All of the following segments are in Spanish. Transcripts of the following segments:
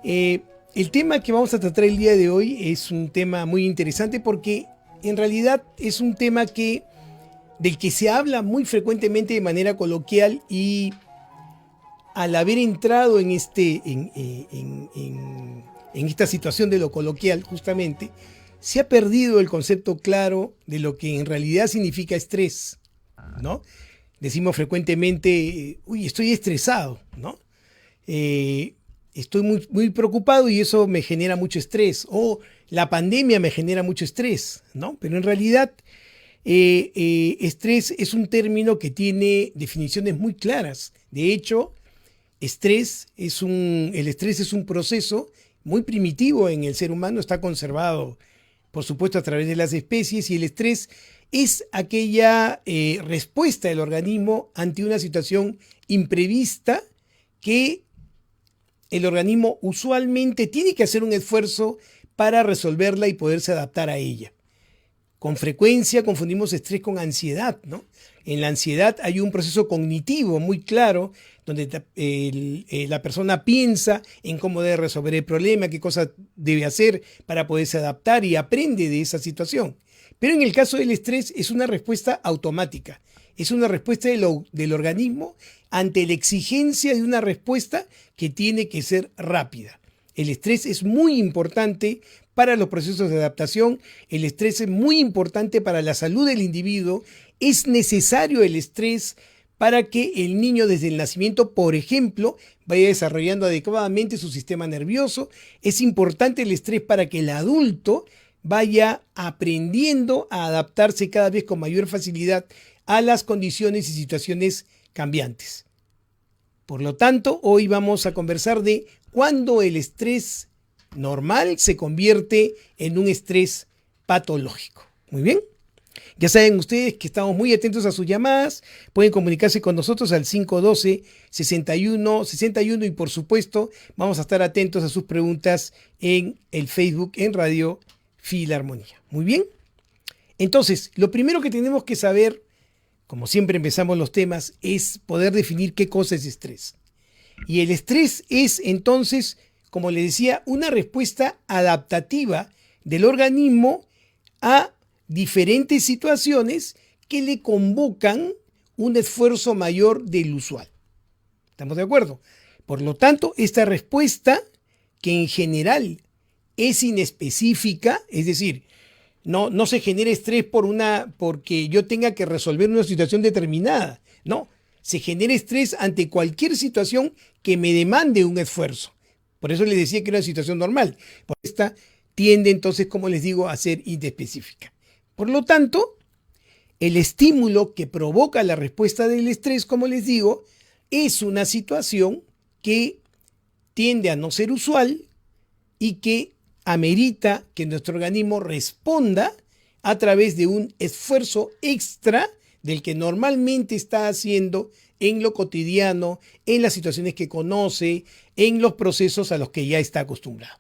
El tema que vamos a tratar el día de hoy es un tema muy interesante porque en realidad es un tema del que se habla muy frecuentemente de manera coloquial y al haber entrado en esta situación de lo coloquial justamente, se ha perdido el concepto claro de lo que en realidad significa estrés, ¿no? Decimos frecuentemente, uy, estoy estresado, ¿no? Estoy muy preocupado y eso me genera mucho estrés. O la pandemia me genera mucho estrés, ¿no? Pero en realidad, estrés es un término que tiene definiciones muy claras. De hecho, el estrés es un proceso muy primitivo en el ser humano, está conservado, por supuesto, a través de las especies, y el estrés es aquella respuesta del organismo ante una situación imprevista que el organismo usualmente tiene que hacer un esfuerzo para resolverla y poderse adaptar a ella. Con frecuencia confundimos estrés con ansiedad, ¿no? En la ansiedad hay un proceso cognitivo muy claro donde la persona piensa en cómo debe resolver el problema, qué cosa debe hacer para poderse adaptar y aprende de esa situación. Pero en el caso del estrés es una respuesta automática, es una respuesta del organismo ante la exigencia de una respuesta que tiene que ser rápida. El estrés es muy importante para los procesos de adaptación, el estrés es muy importante para la salud del individuo, es necesario el estrés para que el niño desde el nacimiento, por ejemplo, vaya desarrollando adecuadamente su sistema nervioso, es importante el estrés para que el adulto vaya aprendiendo a adaptarse cada vez con mayor facilidad a las condiciones y situaciones cambiantes. Por lo tanto, hoy vamos a conversar de cuándo el estrés normal se convierte en un estrés patológico. Muy bien. Ya saben ustedes que estamos muy atentos a sus llamadas. Pueden comunicarse con nosotros al 512-6161 y por supuesto vamos a estar atentos a sus preguntas en el Facebook en Radio Filarmonía. Muy bien. Entonces, lo primero que tenemos que saber, como siempre empezamos los temas, es poder definir qué cosa es estrés. Y el estrés es entonces, como les decía, una respuesta adaptativa del organismo a diferentes situaciones que le convocan un esfuerzo mayor del usual. ¿Estamos de acuerdo? Por lo tanto, esta respuesta, que en general es inespecífica, es decir, no se genera estrés porque yo tenga que resolver una situación determinada. No, se genera estrés ante cualquier situación que me demande un esfuerzo. Por eso les decía que era una situación normal. Por esta tiende entonces, como les digo, a ser inespecífica. Por lo tanto, el estímulo que provoca la respuesta del estrés, como les digo, es una situación que tiende a no ser usual y que amerita que nuestro organismo responda a través de un esfuerzo extra del que normalmente está haciendo en lo cotidiano, en las situaciones que conoce, en los procesos a los que ya está acostumbrado.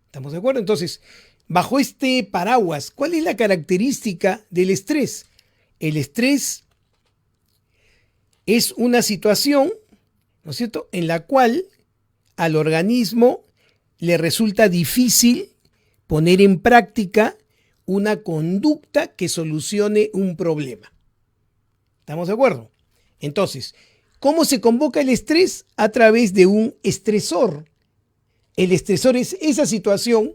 ¿Estamos de acuerdo? Entonces, bajo este paraguas, ¿cuál es la característica del estrés? El estrés es una situación, ¿no es cierto?, en la cual al organismo le resulta difícil poner en práctica una conducta que solucione un problema. ¿Estamos de acuerdo? Entonces, ¿cómo se convoca el estrés? A través de un estresor. El estresor es esa situación,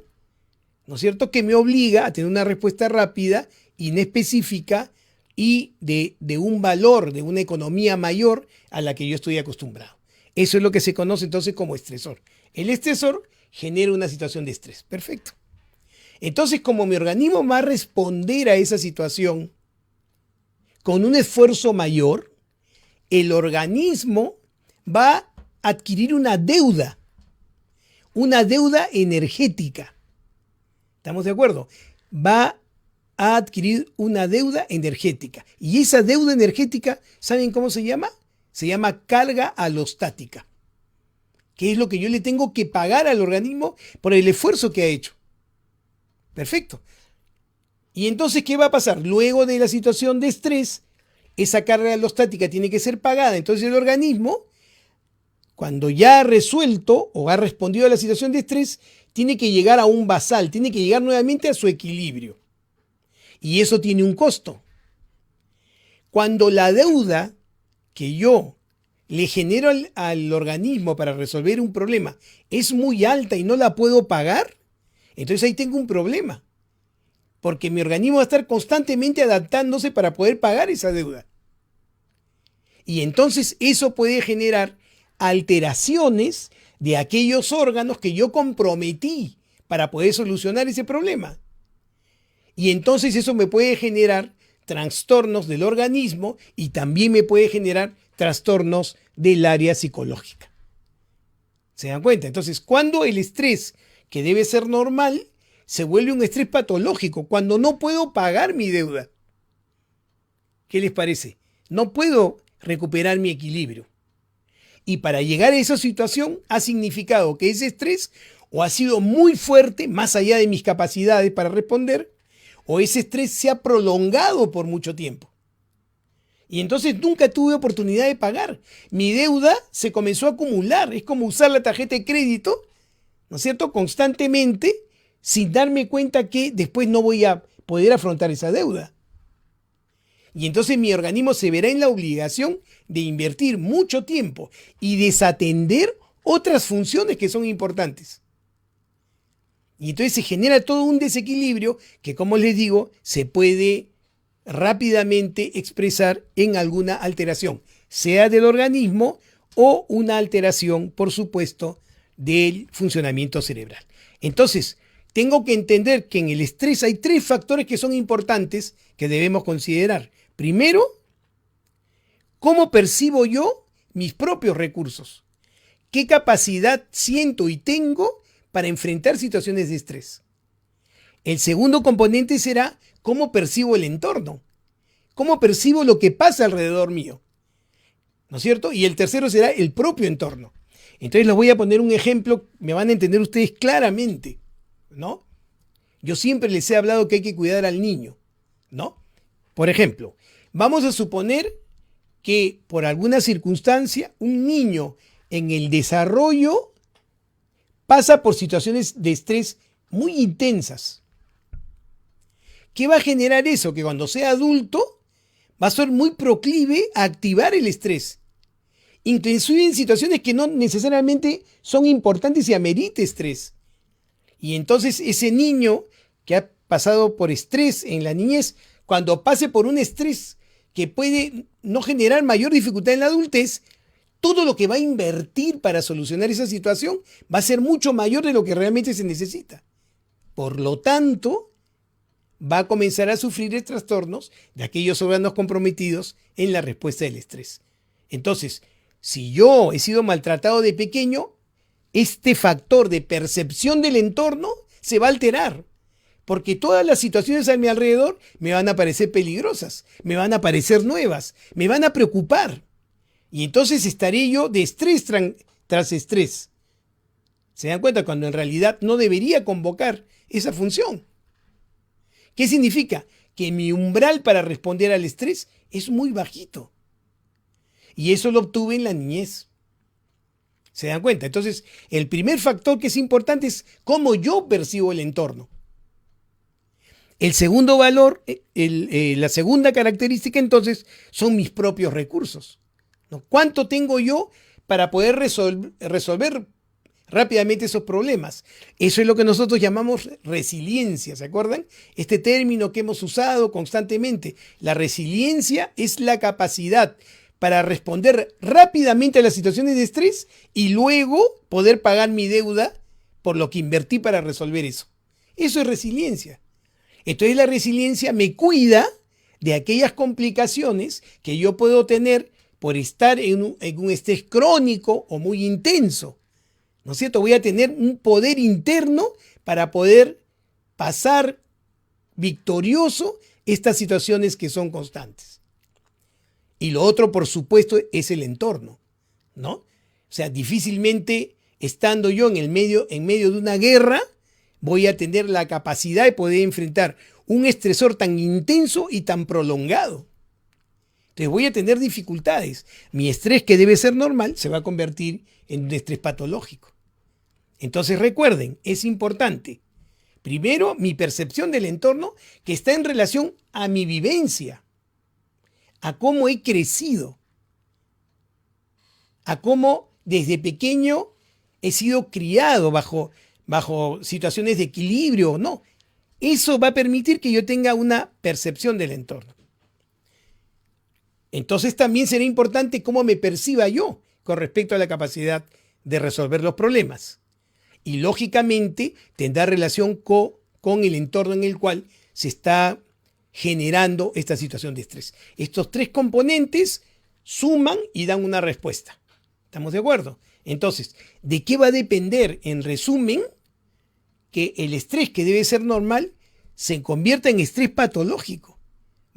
¿no es cierto?, que me obliga a tener una respuesta rápida, inespecífica y de un valor, de una economía mayor a la que yo estoy acostumbrado. Eso es lo que se conoce entonces como estresor. El estresor genera una situación de estrés. Perfecto. Entonces, como mi organismo va a responder a esa situación con un esfuerzo mayor, el organismo va a adquirir una deuda energética. ¿Estamos de acuerdo? Va a adquirir una deuda energética. Y esa deuda energética, ¿saben cómo se llama? Se llama carga alostática, que es lo que yo le tengo que pagar al organismo por el esfuerzo que ha hecho. Perfecto. Y entonces, ¿qué va a pasar? Luego de la situación de estrés, esa carga alostática tiene que ser pagada. Entonces el organismo cuando ya ha resuelto o ha respondido a la situación de estrés, tiene que llegar a un basal, tiene que llegar nuevamente a su equilibrio. Y eso tiene un costo. Cuando la deuda que yo le genero al organismo para resolver un problema es muy alta y no la puedo pagar, entonces ahí tengo un problema. Porque mi organismo va a estar constantemente adaptándose para poder pagar esa deuda. Y entonces eso puede generar alteraciones de aquellos órganos que yo comprometí para poder solucionar ese problema. Y entonces eso me puede generar trastornos del organismo y también me puede generar trastornos del área psicológica. ¿Se dan cuenta? Entonces, cuando el estrés, que debe ser normal, se vuelve un estrés patológico, cuando no puedo pagar mi deuda. ¿Qué les parece? No puedo recuperar mi equilibrio. Y para llegar a esa situación ha significado que ese estrés o ha sido muy fuerte, más allá de mis capacidades para responder, o ese estrés se ha prolongado por mucho tiempo. Y entonces nunca tuve oportunidad de pagar. Mi deuda se comenzó a acumular. Es como usar la tarjeta de crédito, ¿no es cierto?, constantemente, sin darme cuenta que después no voy a poder afrontar esa deuda. Y entonces mi organismo se verá en la obligación de invertir mucho tiempo y desatender otras funciones que son importantes. Y entonces se genera todo un desequilibrio que, como les digo, se puede rápidamente expresar en alguna alteración, sea del organismo o una alteración, por supuesto, del funcionamiento cerebral. Entonces, tengo que entender que en el estrés hay 3 factores que son importantes que debemos considerar. Primero, ¿cómo percibo yo mis propios recursos? ¿Qué capacidad siento y tengo para enfrentar situaciones de estrés? El segundo componente será cómo percibo el entorno, cómo percibo lo que pasa alrededor mío, ¿no es cierto? Y el tercero será el propio entorno. Entonces les voy a poner un ejemplo, me van a entender ustedes claramente, ¿no? Yo siempre les he hablado que hay que cuidar al niño, ¿no? Por ejemplo, vamos a suponer que por alguna circunstancia un niño en el desarrollo pasa por situaciones de estrés muy intensas. ¿Qué va a generar eso? Que cuando sea adulto va a ser muy proclive a activar el estrés. Inclusive en situaciones que no necesariamente son importantes y amerite estrés. Y entonces ese niño que ha pasado por estrés en la niñez, cuando pase por un estrés que puede no generar mayor dificultad en la adultez, todo lo que va a invertir para solucionar esa situación va a ser mucho mayor de lo que realmente se necesita. Por lo tanto, va a comenzar a sufrir trastornos de aquellos órganos comprometidos en la respuesta del estrés. Entonces, si yo he sido maltratado de pequeño, este factor de percepción del entorno se va a alterar, porque todas las situaciones a mi alrededor me van a parecer peligrosas, me van a parecer nuevas, me van a preocupar. Y entonces estaré yo de estrés tras estrés. ¿Se dan cuenta? Cuando en realidad no debería convocar esa función. ¿Qué significa? Que mi umbral para responder al estrés es muy bajito. Y eso lo obtuve en la niñez. ¿Se dan cuenta? Entonces, el primer factor que es importante es cómo yo percibo el entorno. El segundo valor, la segunda característica entonces, son mis propios recursos, ¿no? ¿Cuánto tengo yo para poder resolver rápidamente esos problemas? Eso es lo que nosotros llamamos resiliencia, ¿se acuerdan? Este término que hemos usado constantemente. La resiliencia es la capacidad para responder rápidamente a las situaciones de estrés y luego poder pagar mi deuda por lo que invertí para resolver eso. Eso es resiliencia. Entonces la resiliencia me cuida de aquellas complicaciones que yo puedo tener por estar en un estrés crónico o muy intenso. ¿No es cierto? Voy a tener un poder interno para poder pasar victorioso estas situaciones que son constantes. Y lo otro, por supuesto, es el entorno, ¿no? O sea, difícilmente estando yo en medio de una guerra, voy a tener la capacidad de poder enfrentar un estresor tan intenso y tan prolongado. Entonces voy a tener dificultades. Mi estrés, que debe ser normal, se va a convertir en un estrés patológico. Entonces recuerden, es importante, primero, mi percepción del entorno que está en relación a mi vivencia, a cómo he crecido, a cómo desde pequeño he sido criado bajo situaciones de equilibrio o no. Eso va a permitir que yo tenga una percepción del entorno. Entonces también será importante cómo me perciba yo con respecto a la capacidad de resolver los problemas. Y lógicamente tendrá relación con el entorno en el cual se está generando esta situación de estrés. Estos tres componentes suman y dan una respuesta. ¿Estamos de acuerdo? Entonces, ¿de qué va a depender, en resumen, que el estrés que debe ser normal se convierta en estrés patológico?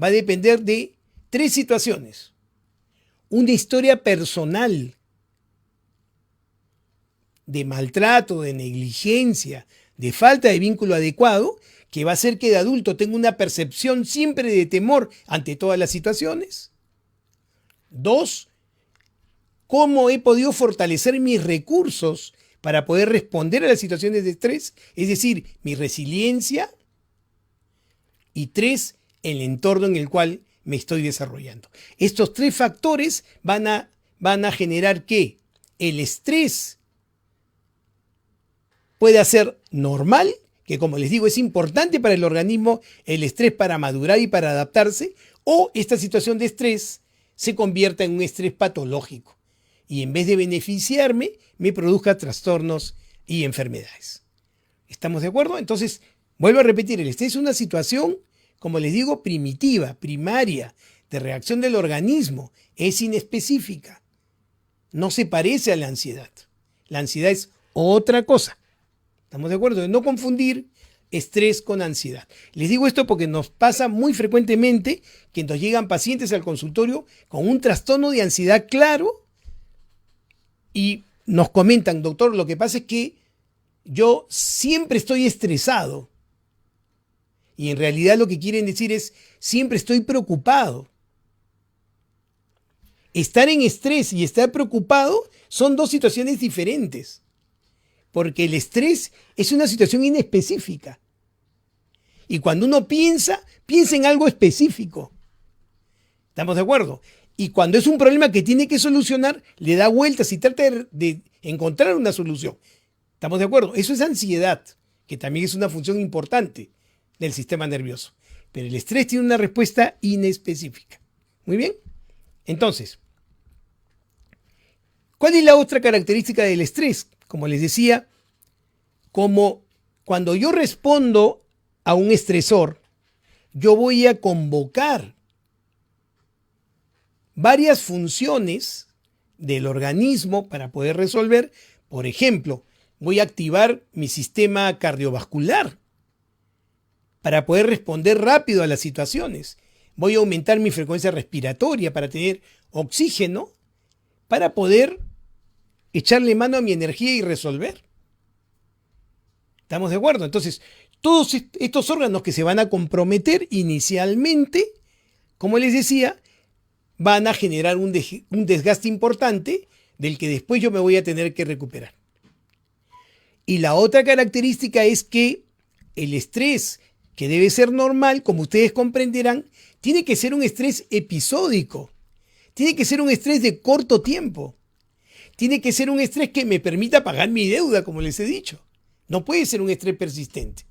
Va a depender de tres situaciones. Una historia personal de maltrato, de negligencia, de falta de vínculo adecuado, que va a hacer que de adulto tenga una percepción siempre de temor ante todas las situaciones. 2, cómo he podido fortalecer mis recursos para poder responder a las situaciones de estrés, es decir, mi resiliencia. Y 3, el entorno en el cual me estoy desarrollando. Estos tres factores van a generar que el estrés pueda ser normal, que como les digo es importante para el organismo el estrés para madurar y para adaptarse, o esta situación de estrés se convierta en un estrés patológico y en vez de beneficiarme me produzca trastornos y enfermedades. ¿Estamos de acuerdo? Entonces, vuelvo a repetir, el estrés es una situación, como les digo, primitiva, primaria, de reacción del organismo, es inespecífica, no se parece a la ansiedad. La ansiedad es otra cosa. ¿Estamos de acuerdo? De no confundir estrés con ansiedad. Les digo esto porque nos pasa muy frecuentemente que nos llegan pacientes al consultorio con un trastorno de ansiedad claro y nos comentan, doctor, lo que pasa es que yo siempre estoy estresado. Y en realidad lo que quieren decir es, siempre estoy preocupado. Estar en estrés y estar preocupado son dos situaciones diferentes. Porque el estrés es una situación inespecífica. Y cuando uno piensa en algo específico. ¿Estamos de acuerdo? Y cuando es un problema que tiene que solucionar, le da vueltas y trata de encontrar una solución. ¿Estamos de acuerdo? Eso es ansiedad, que también es una función importante del sistema nervioso. Pero el estrés tiene una respuesta inespecífica. Muy bien. Entonces, ¿cuál es la otra característica del estrés? Como les decía, como cuando yo respondo a un estresor, yo voy a convocar varias funciones del organismo para poder resolver. Por ejemplo, voy a activar mi sistema cardiovascular para poder responder rápido a las situaciones. Voy a aumentar mi frecuencia respiratoria para tener oxígeno, para poder echarle mano a mi energía y resolver. ¿Estamos de acuerdo? Entonces, todos estos órganos que se van a comprometer inicialmente, como les decía, van a generar un desgaste importante del que después yo me voy a tener que recuperar. Y la otra característica es que el estrés, que debe ser normal, como ustedes comprenderán, tiene que ser un estrés episódico. Tiene que ser un estrés de corto tiempo. Tiene que ser un estrés que me permita pagar mi deuda, como les he dicho. No puede ser un estrés persistente.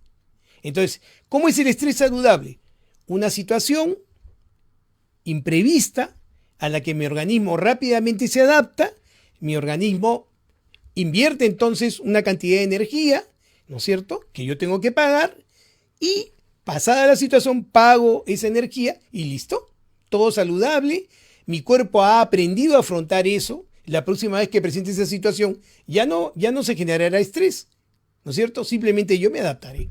Entonces, ¿cómo es el estrés saludable? Una situación imprevista a la que mi organismo rápidamente se adapta, mi organismo invierte entonces una cantidad de energía, ¿no es cierto?, que yo tengo que pagar y pasada la situación pago esa energía y listo, todo saludable, mi cuerpo ha aprendido a afrontar eso, la próxima vez que presente esa situación ya no se generará estrés, ¿no es cierto?, simplemente yo me adaptaré.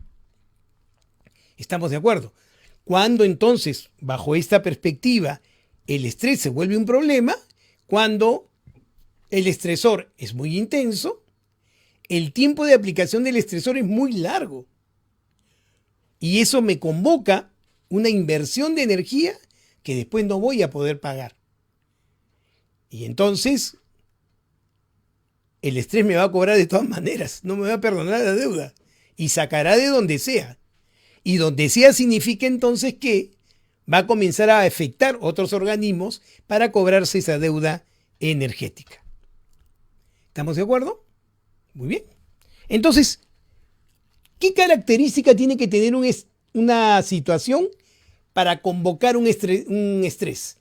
¿Estamos de acuerdo? Cuando entonces, bajo esta perspectiva, el estrés se vuelve un problema, cuando el estresor es muy intenso, el tiempo de aplicación del estresor es muy largo. Y eso me convoca una inversión de energía que después no voy a poder pagar. Y entonces el estrés me va a cobrar de todas maneras, no me va a perdonar la deuda y sacará de donde sea. Y donde sea significa entonces que va a comenzar a afectar otros organismos para cobrarse esa deuda energética. ¿Estamos de acuerdo? Muy bien. Entonces, ¿qué característica tiene que tener una situación para convocar un estrés?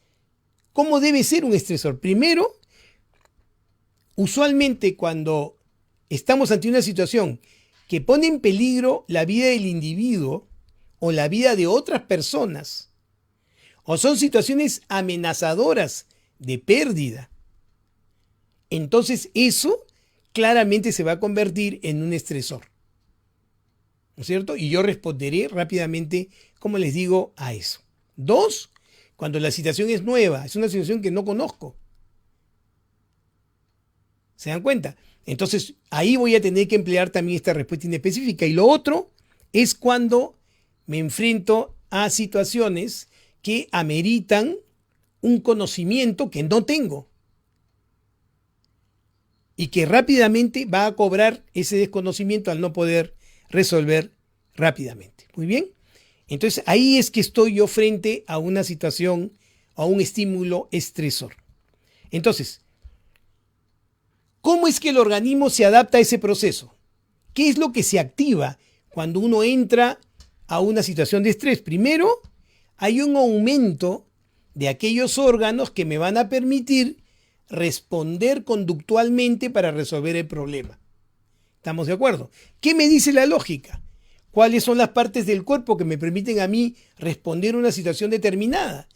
¿Cómo debe ser un estresor? Primero, usualmente cuando estamos ante una situación que pone en peligro la vida del individuo o la vida de otras personas, o son situaciones amenazadoras de pérdida, entonces eso claramente se va a convertir en un estresor. ¿No es cierto? Y yo responderé rápidamente, como les digo, a eso. 2, cuando la situación es nueva, es una situación que no conozco. ¿Se dan cuenta? Entonces, ahí voy a tener que emplear también esta respuesta inespecífica. Y lo otro es cuando me enfrento a situaciones que ameritan un conocimiento que no tengo y que rápidamente va a cobrar ese desconocimiento al no poder resolver rápidamente. Muy bien. Entonces, ahí es que estoy yo frente a una situación, a un estímulo estresor. Entonces, ¿cómo es que el organismo se adapta a ese proceso? ¿Qué es lo que se activa cuando uno entra a una situación de estrés? Primero, hay un aumento de aquellos órganos que me van a permitir responder conductualmente para resolver el problema. ¿Estamos de acuerdo? ¿Qué me dice la lógica? ¿Cuáles son las partes del cuerpo que me permiten a mí responder a una situación determinada?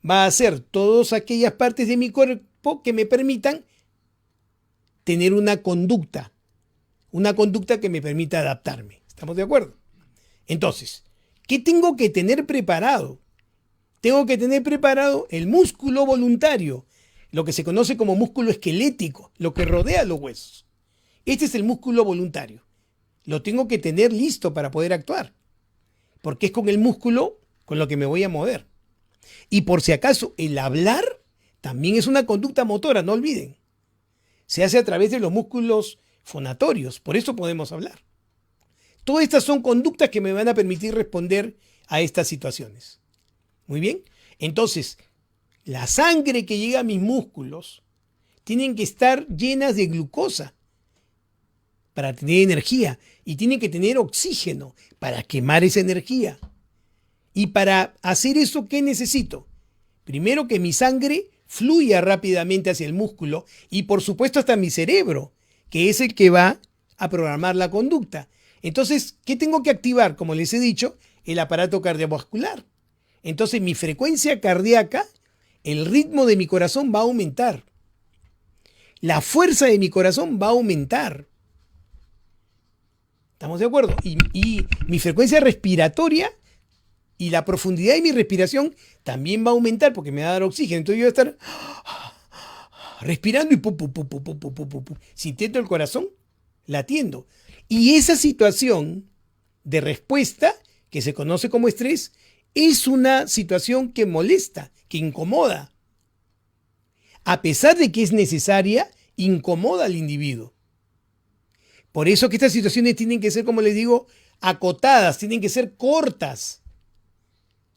Va a ser todas aquellas partes de mi cuerpo que me permitan tener una conducta que me permita adaptarme. ¿Estamos de acuerdo? Entonces, ¿qué tengo que tener preparado? Tengo que tener preparado el músculo voluntario, lo que se conoce como músculo esquelético, lo que rodea los huesos. Este es el músculo voluntario. Lo tengo que tener listo para poder actuar, porque es con el músculo con lo que me voy a mover. Y por si acaso, el hablar también es una conducta motora, no olviden. Se hace a través de los músculos fonatorios, por eso podemos hablar. Todas estas son conductas que me van a permitir responder a estas situaciones. Muy bien, entonces, la sangre que llega a mis músculos tienen que estar llenas de glucosa para tener energía y tienen que tener oxígeno para quemar esa energía. Y para hacer eso, ¿qué necesito? Primero, que mi sangre fluya rápidamente hacia el músculo y por supuesto hasta mi cerebro, que es el que va a programar la conducta. Entonces, ¿qué tengo que activar? Como les he dicho, el aparato cardiovascular. Entonces, mi frecuencia cardíaca, el ritmo de mi corazón va a aumentar. La fuerza de mi corazón va a aumentar. ¿Estamos de acuerdo? Y mi frecuencia respiratoria y la profundidad de mi respiración también va a aumentar porque me va a dar oxígeno. Entonces yo voy a estar respirando y sintiendo el corazón latiendo. Y esa situación de respuesta, que se conoce como estrés, es una situación que molesta, que incomoda. A pesar de que es necesaria, incomoda al individuo. Por eso que estas situaciones tienen que ser, como les digo, acotadas, tienen que ser cortas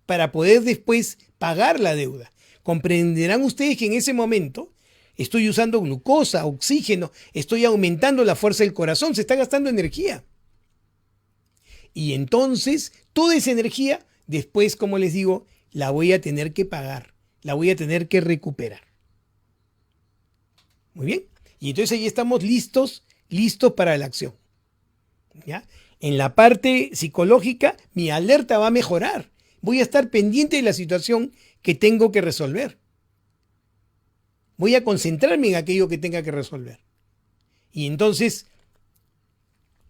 para poder después pagar la deuda. Comprenderán ustedes que en ese momento estoy usando glucosa, oxígeno, estoy aumentando la fuerza del corazón, se está gastando energía. Y entonces toda esa energía, después, como les digo, la voy a tener que pagar, la voy a tener que recuperar. Muy bien. Y entonces ahí estamos listos para la acción. ¿Ya? En la parte psicológica, mi alerta va a mejorar. Voy a estar pendiente de la situación que tengo que resolver. Voy a concentrarme en aquello que tenga que resolver. Y entonces,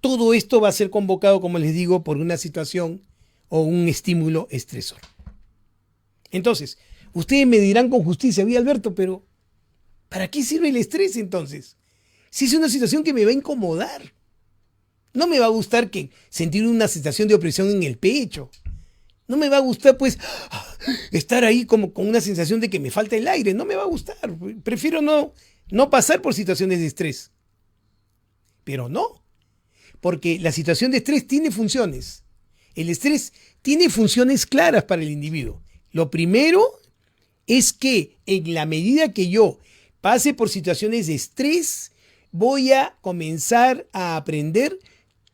todo esto va a ser convocado, como les digo, por una situación o un estímulo estresor. Entonces, ustedes me dirán con justicia, oye Alberto, pero ¿para qué sirve el estrés entonces? Si es una situación que me va a incomodar. No me va a gustar sentir una sensación de opresión en el pecho. No me va a gustar, pues, estar ahí como con una sensación de que me falta el aire. No me va a gustar. Prefiero no pasar por situaciones de estrés. Pero no, porque la situación de estrés tiene funciones. El estrés tiene funciones claras para el individuo. Lo primero es que en la medida que yo pase por situaciones de estrés, voy a comenzar a aprender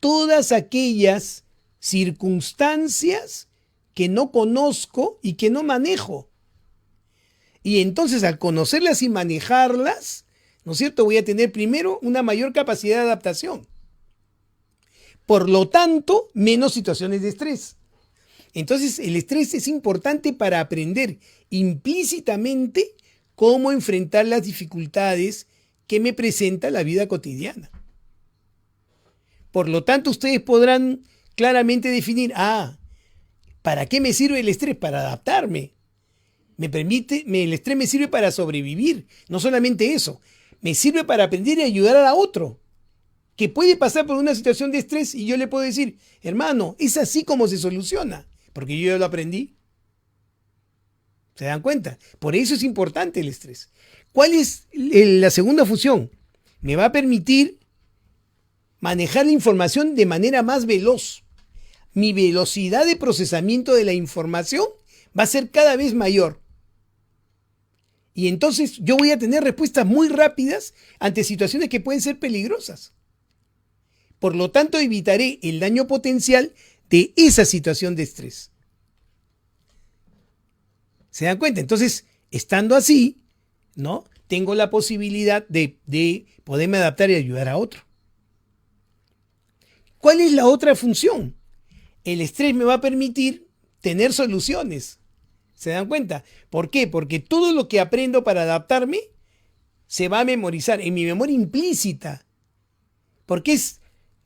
todas aquellas circunstancias que no conozco y que no manejo. Y entonces al conocerlas y manejarlas, ¿no es cierto?, voy a tener primero una mayor capacidad de adaptación. Por lo tanto, menos situaciones de estrés. Entonces, el estrés es importante para aprender implícitamente cómo enfrentar las dificultades que me presenta la vida cotidiana. Por lo tanto, ustedes podrán claramente definir, ¿para qué me sirve el estrés? Para adaptarme. El estrés me sirve para sobrevivir. No solamente eso, me sirve para aprender y ayudar a otro que puede pasar por una situación de estrés y yo le puedo decir, hermano, es así como se soluciona, porque yo ya lo aprendí. ¿Se dan cuenta? Por eso es importante el estrés. ¿Cuál es la segunda función? Me va a permitir manejar la información de manera más veloz. Mi velocidad de procesamiento de la información va a ser cada vez mayor. Y entonces yo voy a tener respuestas muy rápidas ante situaciones que pueden ser peligrosas. Por lo tanto, evitaré el daño potencial de esa situación de estrés. ¿Se dan cuenta? Entonces, estando así, ¿no?, tengo la posibilidad de poderme adaptar y ayudar a otro. ¿Cuál es la otra función? El estrés me va a permitir tener soluciones. ¿Se dan cuenta? ¿Por qué? Porque todo lo que aprendo para adaptarme se va a memorizar en mi memoria implícita. Porque es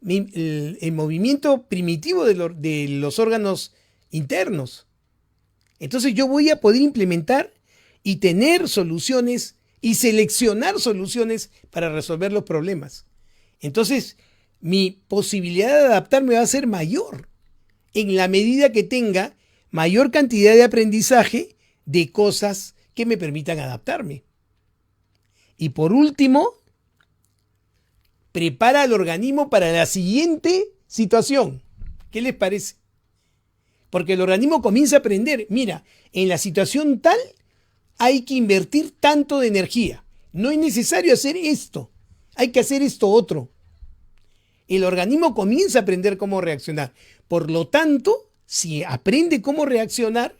el movimiento primitivo de los órganos internos. Entonces yo voy a poder implementar y tener soluciones y seleccionar soluciones para resolver los problemas. Entonces mi posibilidad de adaptarme va a ser mayor en la medida que tenga mayor cantidad de aprendizaje de cosas que me permitan adaptarme. Y por último, prepara al organismo para la siguiente situación. ¿Qué les parece? Porque el organismo comienza a aprender, mira, en la situación tal hay que invertir tanto de energía. No es necesario hacer esto, hay que hacer esto otro. El organismo comienza a aprender cómo reaccionar. Por lo tanto, si aprende cómo reaccionar,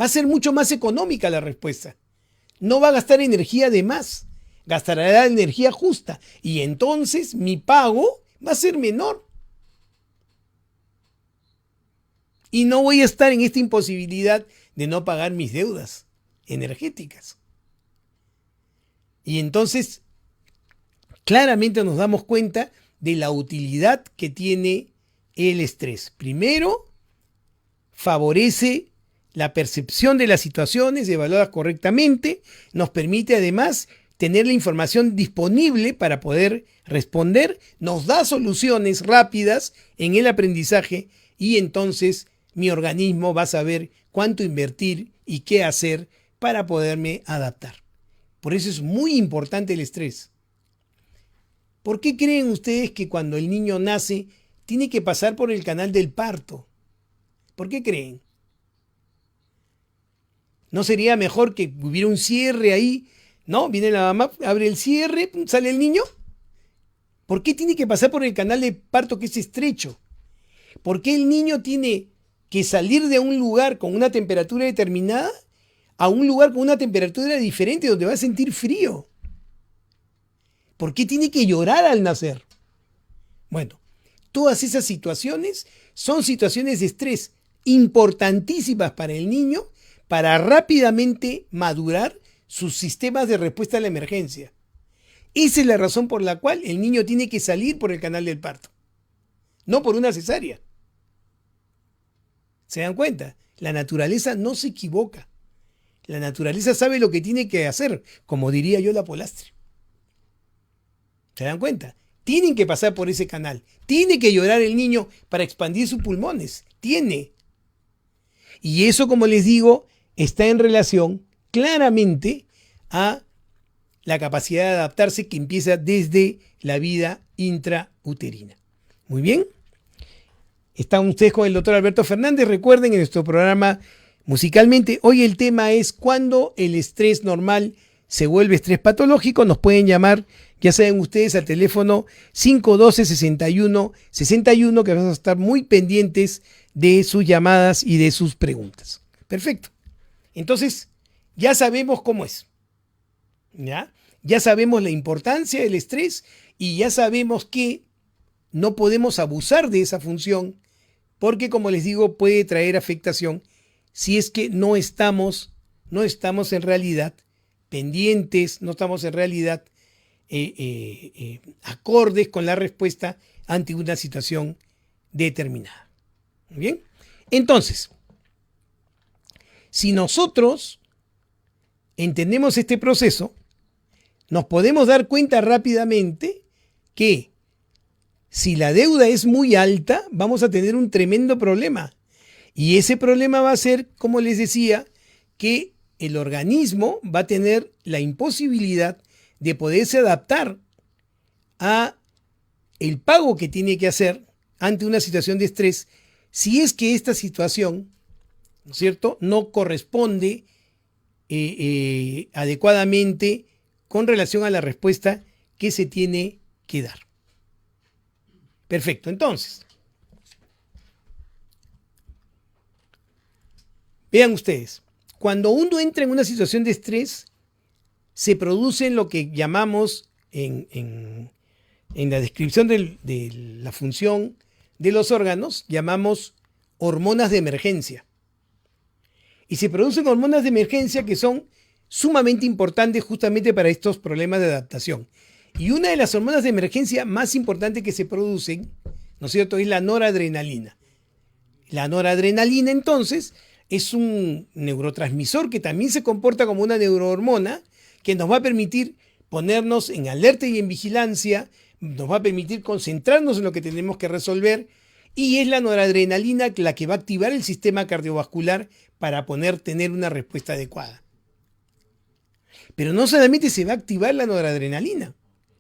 va a ser mucho más económica la respuesta. No va a gastar energía de más, gastará la energía justa y entonces mi pago va a ser menor. Y no voy a estar en esta imposibilidad de no pagar mis deudas energéticas. Y entonces, claramente nos damos cuenta de la utilidad que tiene el estrés. Primero, favorece la percepción de las situaciones evaluadas correctamente, nos permite además tener la información disponible para poder responder, nos da soluciones rápidas en el aprendizaje y entonces mi organismo va a saber cuánto invertir y qué hacer para poderme adaptar. Por eso es muy importante el estrés. ¿Por qué creen ustedes que cuando el niño nace tiene que pasar por el canal del parto? ¿Por qué creen? ¿No sería mejor que hubiera un cierre ahí? ¿No? Viene la mamá, abre el cierre, sale el niño. ¿Por qué tiene que pasar por el canal de parto que es estrecho? ¿Por qué el niño tiene que salir de un lugar con una temperatura determinada a un lugar con una temperatura diferente donde va a sentir frío? ¿Por qué tiene que llorar al nacer? Bueno, todas esas situaciones son situaciones de estrés importantísimas para el niño para rápidamente madurar sus sistemas de respuesta a la emergencia. Esa es la razón por la cual el niño tiene que salir por el canal del parto, no por una cesárea. ¿Se dan cuenta? La naturaleza no se equivoca. La naturaleza sabe lo que tiene que hacer, como diría yo la Polastre. ¿Se dan cuenta? Tienen que pasar por ese canal. Tiene que llorar el niño para expandir sus pulmones. Tiene. Y eso, como les digo, está en relación claramente a la capacidad de adaptarse que empieza desde la vida intrauterina. Muy bien. Están ustedes con el doctor Alberto Fernández. Recuerden, en nuestro programa Musicalmente, hoy el tema es cuando el estrés normal se vuelve estrés patológico. Nos pueden llamar, ya saben ustedes, al teléfono 512-61-61, que vamos a estar muy pendientes de sus llamadas y de sus preguntas. Perfecto. Entonces, ya sabemos cómo es. Ya sabemos la importancia del estrés y ya sabemos que no podemos abusar de esa función porque, como les digo, puede traer afectación si es que no estamos en realidad pendientes, no estamos en realidad acordes con la respuesta ante una situación determinada. ¿Bien? Entonces, si nosotros entendemos este proceso, nos podemos dar cuenta rápidamente que si la deuda es muy alta, vamos a tener un tremendo problema. Y ese problema va a ser, como les decía, que el organismo va a tener la imposibilidad de poderse adaptar a el pago que tiene que hacer ante una situación de estrés, si es que esta situación, ¿no es cierto?, no corresponde adecuadamente con relación a la respuesta que se tiene que dar. Perfecto, entonces, vean ustedes, cuando uno entra en una situación de estrés, se producen lo que llamamos en la descripción de la función de los órganos, llamamos hormonas de emergencia. Y se producen hormonas de emergencia que son sumamente importantes justamente para estos problemas de adaptación. Y una de las hormonas de emergencia más importantes que se producen, ¿no es cierto?, es la noradrenalina. La noradrenalina, entonces, es un neurotransmisor que también se comporta como una neurohormona que nos va a permitir ponernos en alerta y en vigilancia, nos va a permitir concentrarnos en lo que tenemos que resolver, y es la noradrenalina la que va a activar el sistema cardiovascular para poder tener una respuesta adecuada. Pero no solamente se va a activar la noradrenalina,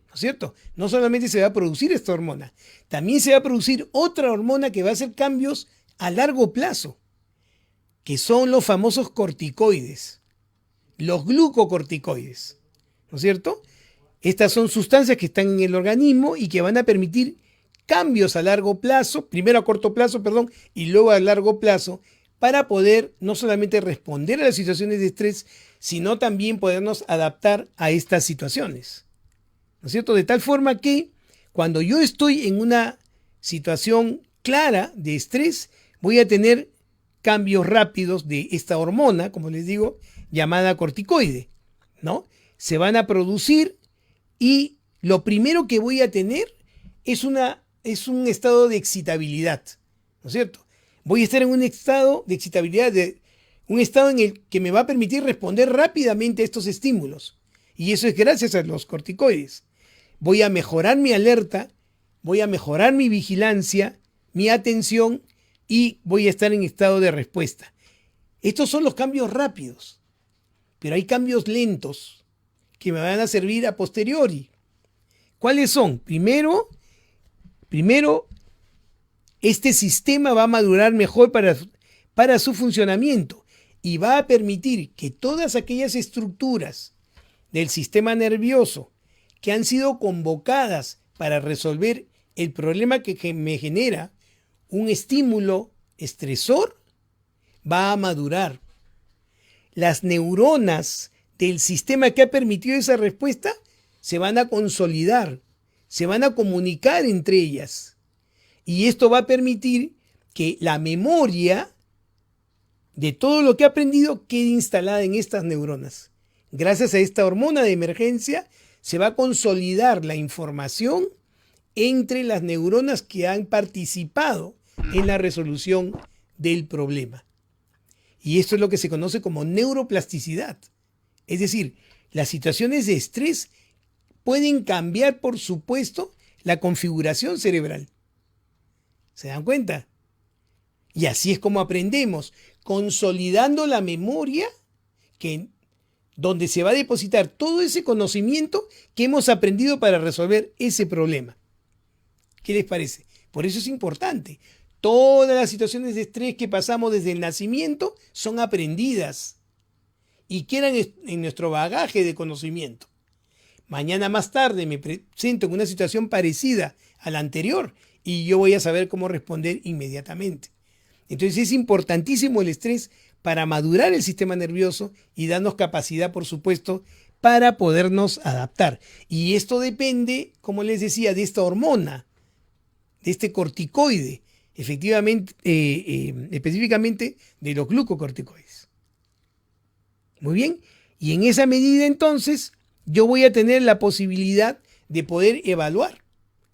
¿no es cierto? No solamente se va a producir esta hormona, también se va a producir otra hormona que va a hacer cambios a largo plazo, que son los famosos corticoides, los glucocorticoides, ¿no es cierto? Estas son sustancias que están en el organismo y que van a permitir cambios a largo plazo, primero a corto plazo, y luego a largo plazo, para poder no solamente responder a las situaciones de estrés, sino también podernos adaptar a estas situaciones, ¿no es cierto? De tal forma que cuando yo estoy en una situación clara de estrés, voy a tener cambios rápidos de esta hormona, como les digo, llamada corticoide, ¿no? Se van a producir y lo primero que voy a tener es un estado de excitabilidad, ¿no es cierto? Voy a estar en un estado de excitabilidad, un estado en el que me va a permitir responder rápidamente a estos estímulos. Y eso es gracias a los corticoides. Voy a mejorar mi alerta, voy a mejorar mi vigilancia, mi atención y voy a estar en estado de respuesta. Estos son los cambios rápidos, pero hay cambios lentos que me van a servir a posteriori. ¿Cuáles son? Primero, este sistema va a madurar mejor para su funcionamiento y va a permitir que todas aquellas estructuras del sistema nervioso que han sido convocadas para resolver el problema que me genera un estímulo estresor, va a madurar. Las neuronas del sistema que ha permitido esa respuesta se van a consolidar, se van a comunicar entre ellas. Y esto va a permitir que la memoria de todo lo que ha aprendido quede instalada en estas neuronas. Gracias a esta hormona de emergencia se va a consolidar la información entre las neuronas que han participado en la resolución del problema. Y esto es lo que se conoce como neuroplasticidad. Es decir, las situaciones de estrés pueden cambiar, por supuesto, la configuración cerebral. ¿Se dan cuenta? Y así es como aprendemos, consolidando la memoria que donde se va a depositar todo ese conocimiento que hemos aprendido para resolver ese problema. ¿Qué les parece? Por eso es importante. Todas las situaciones de estrés que pasamos desde el nacimiento son aprendidas y quedan en nuestro bagaje de conocimiento. Mañana más tarde me presento en una situación parecida a la anterior y yo voy a saber cómo responder inmediatamente. Entonces es importantísimo el estrés para madurar el sistema nervioso y darnos capacidad, por supuesto, para podernos adaptar. Y esto depende, como les decía, de esta hormona, de este corticoide, efectivamente, específicamente de los glucocorticoides. Muy bien, y en esa medida entonces yo voy a tener la posibilidad de poder evaluar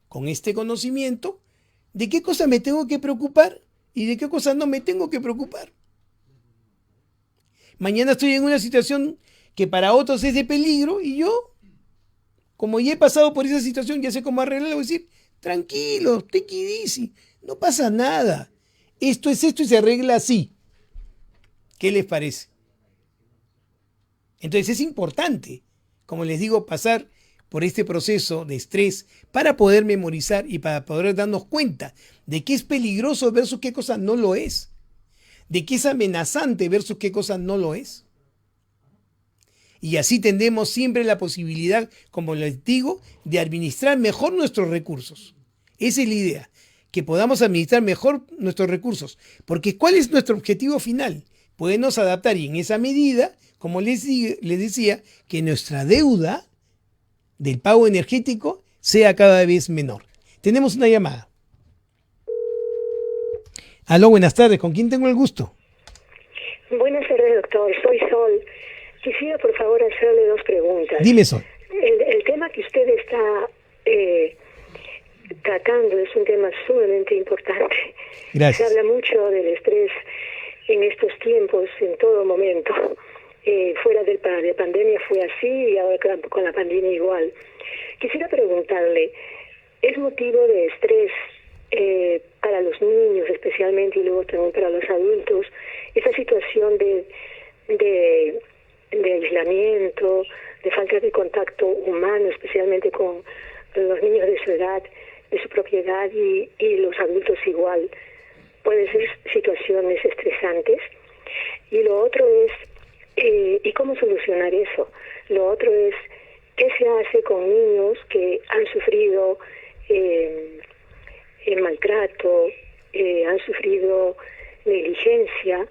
con este conocimiento de qué cosa me tengo que preocupar y de qué cosa no me tengo que preocupar. Mañana estoy en una situación que para otros es de peligro y yo, como ya he pasado por esa situación, ya sé cómo arreglarlo, voy a decir, tranquilo, take it easy, no pasa nada. Esto es esto y se arregla así. ¿Qué les parece? Entonces es importante, como les digo, pasar por este proceso de estrés para poder memorizar y para poder darnos cuenta de qué es peligroso versus qué cosa no lo es. De qué es amenazante versus qué cosa no lo es. Y así tendremos siempre la posibilidad, como les digo, de administrar mejor nuestros recursos. Esa es la idea, que podamos administrar mejor nuestros recursos. Porque ¿cuál es nuestro objetivo final? Podernos adaptar y en esa medida, como les decía, que nuestra deuda del pago energético sea cada vez menor. Tenemos una llamada. Aló, buenas tardes. ¿Con quién tengo el gusto? Buenas tardes, doctor. Soy Sol. Quisiera, por favor, hacerle dos preguntas. Dime, Sol. El tema que usted está tratando es un tema sumamente importante. Gracias. Se habla mucho del estrés en estos tiempos, en todo momento. Fuera de pandemia fue así y ahora con la pandemia igual. Quisiera preguntarle, ¿es motivo de estrés para los niños especialmente y luego también para los adultos esa situación de aislamiento, de falta de contacto humano, especialmente con los niños de su edad, de su propiedad y los adultos igual? Pueden ser situaciones estresantes. Y lo otro es, ¿y cómo solucionar eso? Lo otro es, ¿qué se hace con niños que han sufrido maltrato, han sufrido negligencia,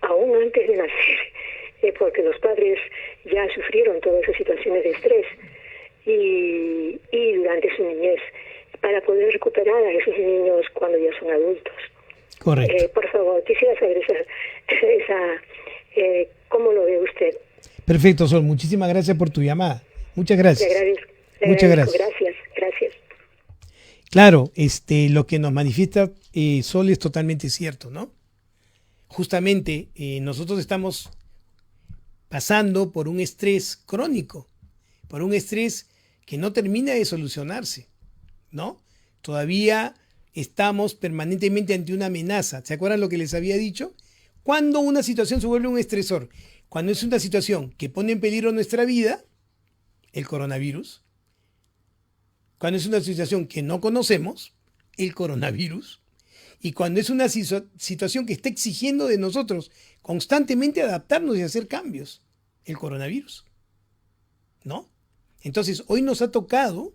aún antes de nacer, porque los padres ya sufrieron todas esas situaciones de estrés y durante su niñez, para poder recuperar a esos niños cuando ya son adultos? Correcto. Por favor, quisiera saber ¿cómo lo ve usted? Perfecto, Sol. Muchísimas gracias por tu llamada. Muchas gracias. Le agradezco. Muchas gracias. Gracias. Claro, lo que nos manifiesta Sol es totalmente cierto, ¿no? Justamente nosotros estamos pasando por un estrés crónico, por un estrés que no termina de solucionarse, ¿no? Todavía estamos permanentemente ante una amenaza. ¿Se acuerdan lo que les había dicho? Cuando una situación se vuelve un estresor, cuando es una situación que pone en peligro nuestra vida, el coronavirus, cuando es una situación que no conocemos, el coronavirus, y cuando es una situación que está exigiendo de nosotros constantemente adaptarnos y hacer cambios, el coronavirus, ¿no? Entonces, hoy nos ha tocado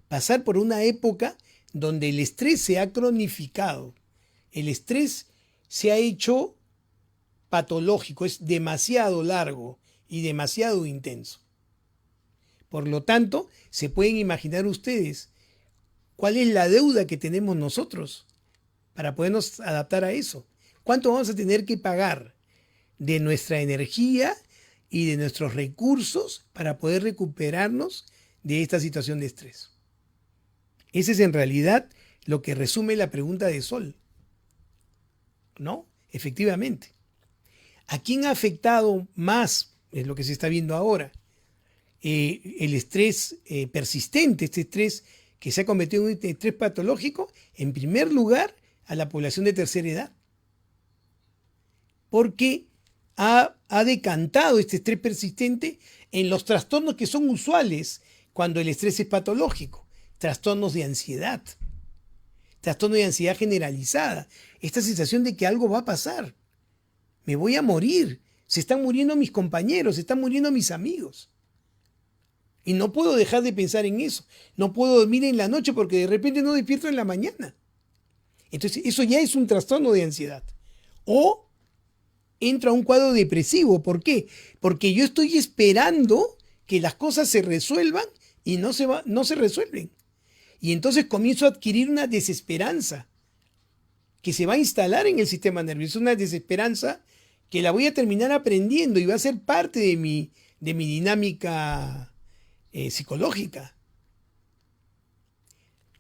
pasar por una época donde el estrés se ha cronificado, el estrés se ha hecho patológico, es demasiado largo y demasiado intenso. Por lo tanto, se pueden imaginar ustedes cuál es la deuda que tenemos nosotros para podernos adaptar a eso. ¿Cuánto vamos a tener que pagar de nuestra energía y de nuestros recursos para poder recuperarnos de esta situación de estrés? Ese es en realidad lo que resume la pregunta de Sol, ¿no? Efectivamente. ¿A quién ha afectado más? Es lo que se está viendo ahora. El estrés persistente, este estrés que se ha convertido en un estrés patológico, en primer lugar, a la población de tercera edad. Porque ha decantado este estrés persistente en los trastornos que son usuales cuando el estrés es patológico. Trastornos de ansiedad generalizada, esta sensación de que algo va a pasar, me voy a morir, se están muriendo mis compañeros, se están muriendo mis amigos. Y no puedo dejar de pensar en eso, no puedo dormir en la noche porque de repente no despierto en la mañana. Entonces eso ya es un trastorno de ansiedad. O entro a un cuadro depresivo, ¿por qué? Porque yo estoy esperando que las cosas se resuelvan y no se resuelven. Y entonces comienzo a adquirir una desesperanza que se va a instalar en el sistema nervioso, una desesperanza que la voy a terminar aprendiendo y va a ser parte de mi dinámica psicológica.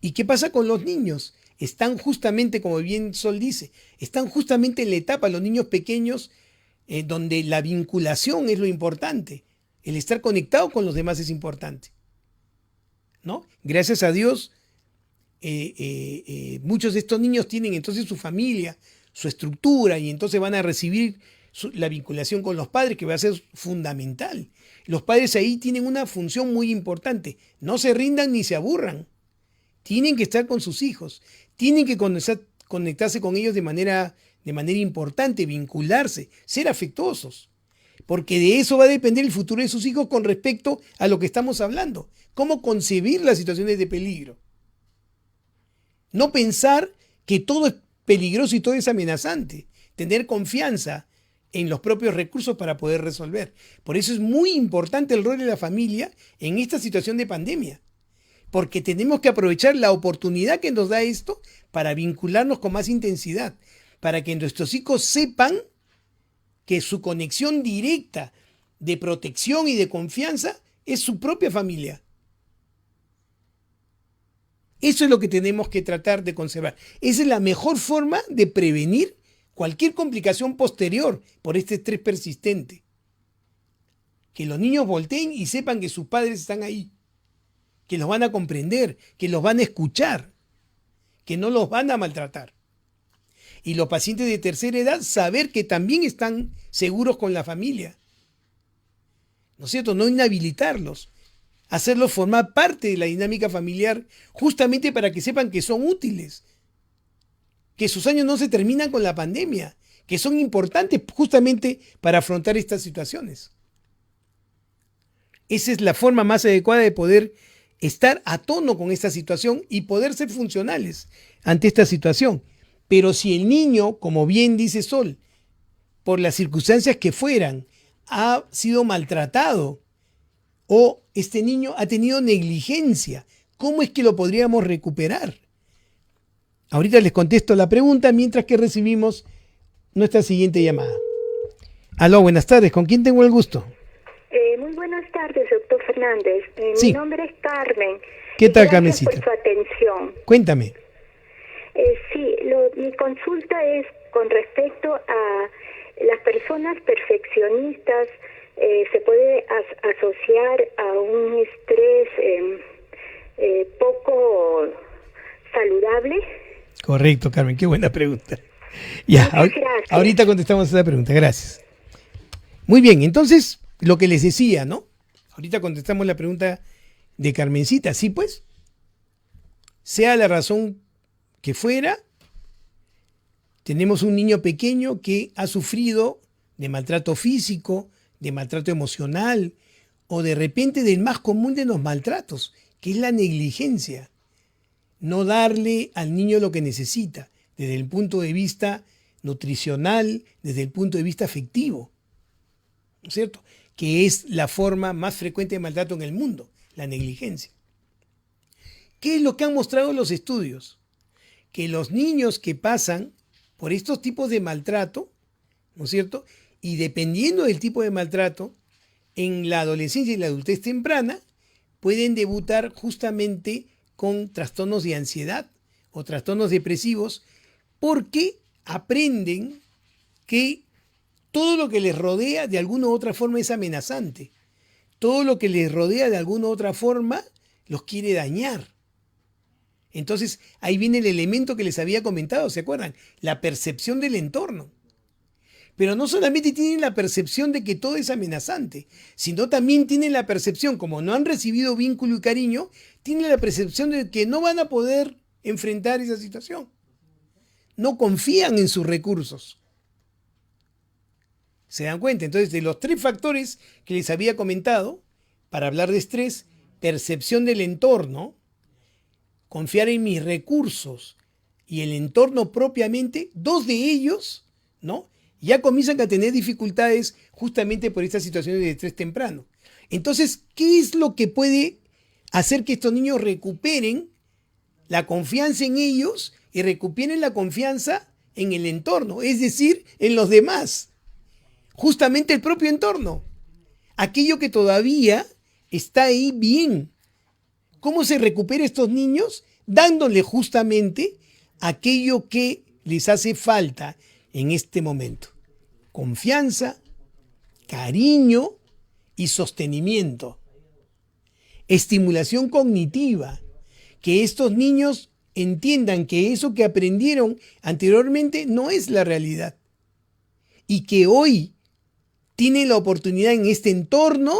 ¿Y qué pasa con los niños? Están justamente, como bien Sol dice, están justamente en la etapa, los niños pequeños, donde la vinculación es lo importante. El estar conectado con los demás es importante, ¿no? Gracias a Dios, muchos de estos niños tienen entonces su familia, su estructura, y entonces van a recibir la vinculación con los padres, que va a ser fundamental. Los padres ahí tienen una función muy importante. No se rindan ni se aburran. Tienen que estar con sus hijos. Tienen que conectarse con ellos de manera importante, vincularse, ser afectuosos. Porque de eso va a depender el futuro de sus hijos con respecto a lo que estamos hablando. Cómo concebir las situaciones de peligro. No pensar que todo es peligroso y todo es amenazante. Tener confianza en los propios recursos para poder resolver. Por eso es muy importante el rol de la familia en esta situación de pandemia. Porque tenemos que aprovechar la oportunidad que nos da esto para vincularnos con más intensidad. Para que nuestros hijos sepan que su conexión directa de protección y de confianza es su propia familia. Eso es lo que tenemos que tratar de conservar. Esa es la mejor forma de prevenir cualquier complicación posterior por este estrés persistente. Que los niños volteen y sepan que sus padres están ahí, que los van a comprender, que los van a escuchar, que no los van a maltratar. Y los pacientes de tercera edad, saber que también están seguros con la familia. ¿No es cierto? No inhabilitarlos. Hacerlos formar parte de la dinámica familiar justamente para que sepan que son útiles. Que sus años no se terminan con la pandemia. Que son importantes justamente para afrontar estas situaciones. Esa es la forma más adecuada de poder estar a tono con esta situación y poder ser funcionales ante esta situación. Pero si el niño, como bien dice Sol, por las circunstancias que fueran, ha sido maltratado o este niño ha tenido negligencia, ¿cómo es que lo podríamos recuperar? Ahorita les contesto la pregunta mientras que recibimos nuestra siguiente llamada. Aló, buenas tardes. ¿Con quién tengo el gusto? Muy buenas tardes, doctor Fernández. Sí. Mi nombre es Carmen. ¿Qué tal, Gracias Carmencita? por su atención. Cuéntame. Sí, mi consulta es con respecto a las personas perfeccionistas. ¿Se puede asociar a un estrés poco saludable? Correcto, Carmen, qué buena pregunta. Ya, ahorita contestamos esa pregunta, gracias. Muy bien, entonces, lo que les decía, ¿no? Ahorita contestamos la pregunta de Carmencita, sí, pues, sea la razón que fuera, tenemos un niño pequeño que ha sufrido de maltrato físico, de maltrato emocional o de repente del más común de los maltratos, que es la negligencia. No darle al niño lo que necesita desde el punto de vista nutricional, desde el punto de vista afectivo, ¿no es cierto? Que es la forma más frecuente de maltrato en el mundo, la negligencia. ¿Qué es lo que han mostrado los estudios? Que los niños que pasan por estos tipos de maltrato, ¿no es cierto? Y dependiendo del tipo de maltrato, en la adolescencia y la adultez temprana, pueden debutar justamente con trastornos de ansiedad o trastornos depresivos, porque aprenden que todo lo que les rodea de alguna u otra forma es amenazante. Todo lo que les rodea de alguna u otra forma los quiere dañar. Entonces ahí viene el elemento que les había comentado, ¿se acuerdan? La percepción del entorno. Pero no solamente tienen la percepción de que todo es amenazante, sino también tienen la percepción, como no han recibido vínculo y cariño, tienen la percepción de que no van a poder enfrentar esa situación. No confían en sus recursos. ¿Se dan cuenta? Entonces, de los 3 factores que les había comentado, para hablar de estrés, percepción del entorno, confiar en mis recursos y el entorno propiamente, 2 de ellos, ¿no?, ya comienzan a tener dificultades justamente por estas situaciones de estrés temprano. Entonces, ¿qué es lo que puede hacer que estos niños recuperen la confianza en ellos y recuperen la confianza en el entorno? Es decir, en los demás. Justamente el propio entorno. Aquello que todavía está ahí bien. ¿Cómo se recupera estos niños? Dándole justamente aquello que les hace falta en este momento. Confianza, cariño y sostenimiento. Estimulación cognitiva. Que estos niños entiendan que eso que aprendieron anteriormente no es la realidad. Y que hoy tienen la oportunidad en este entorno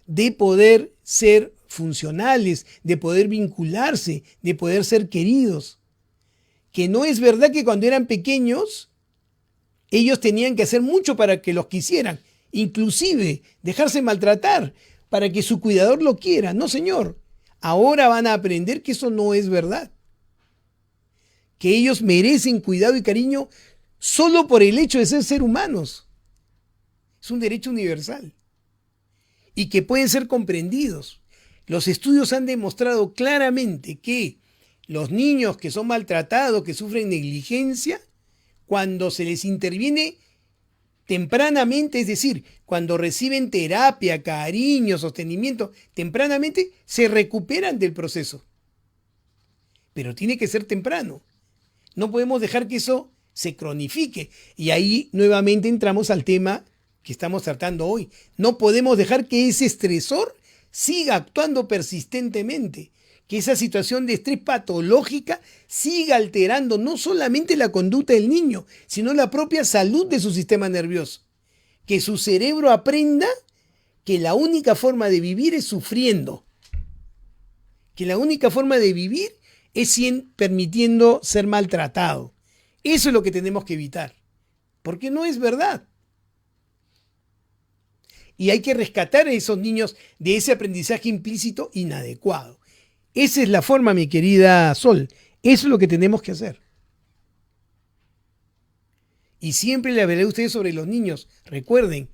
de poder ser funcionales, de poder vincularse, de poder ser queridos. Que no es verdad que cuando eran pequeños ellos tenían que hacer mucho para que los quisieran, inclusive dejarse maltratar para que su cuidador lo quiera. No, señor. Ahora van a aprender que eso no es verdad. Que ellos merecen cuidado y cariño solo por el hecho de ser humanos. Es un derecho universal. Y que pueden ser comprendidos. Los estudios han demostrado claramente que los niños que son maltratados, que sufren negligencia, cuando se les interviene tempranamente, es decir, cuando reciben terapia, cariño, sostenimiento, tempranamente, se recuperan del proceso. Pero tiene que ser temprano. No podemos dejar que eso se cronifique. Y ahí nuevamente entramos al tema que estamos tratando hoy. No podemos dejar que ese estresor siga actuando persistentemente. Que esa situación de estrés patológica siga alterando no solamente la conducta del niño, sino la propia salud de su sistema nervioso. Que su cerebro aprenda que la única forma de vivir es sufriendo. Que la única forma de vivir es permitiendo ser maltratado. Eso es lo que tenemos que evitar. Porque no es verdad. Y hay que rescatar a esos niños de ese aprendizaje implícito inadecuado. Esa es la forma, mi querida Sol. Eso es lo que tenemos que hacer. Y siempre le hablaré a ustedes sobre los niños. Recuerden,